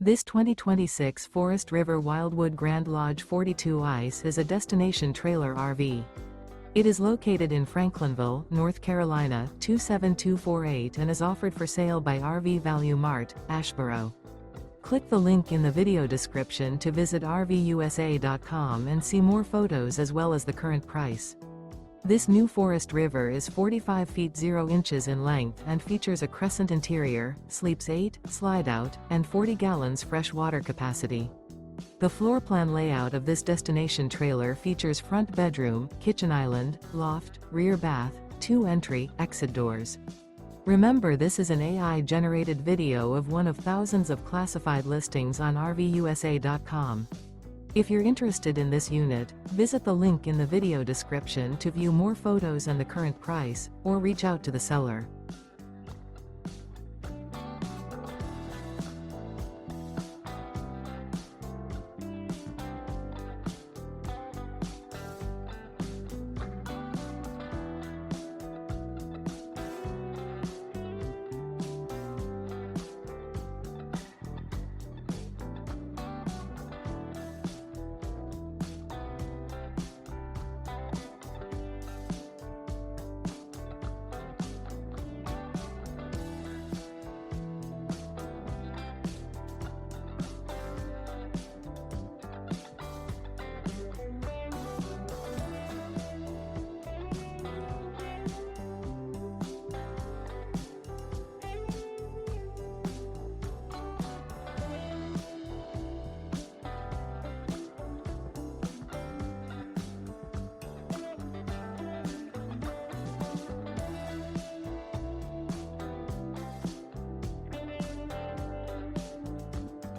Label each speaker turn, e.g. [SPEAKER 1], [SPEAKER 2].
[SPEAKER 1] This 2026 Forest River Wildwood Grand Lodge 42 ICE is a destination trailer RV. It is located in Franklinville, North Carolina 27248 and is offered for sale by RV Value Mart, Asheboro. Click the link in the video description to visit RVUSA.com and see more photos as well as the current price. This new Forest River is 45 feet 0 inches in length and features a Crescent interior, sleeps 8, Slideout, and 40 gallons fresh water capacity. The floor plan layout of this destination trailer features front bedroom, kitchen island, loft, rear bath, 2 entry, exit doors. Remember, this is an AI-generated video of one of thousands of classified listings on RVUSA.com. If you're interested in this unit, visit the link in the video description to view more photos and the current price, or reach out to the seller.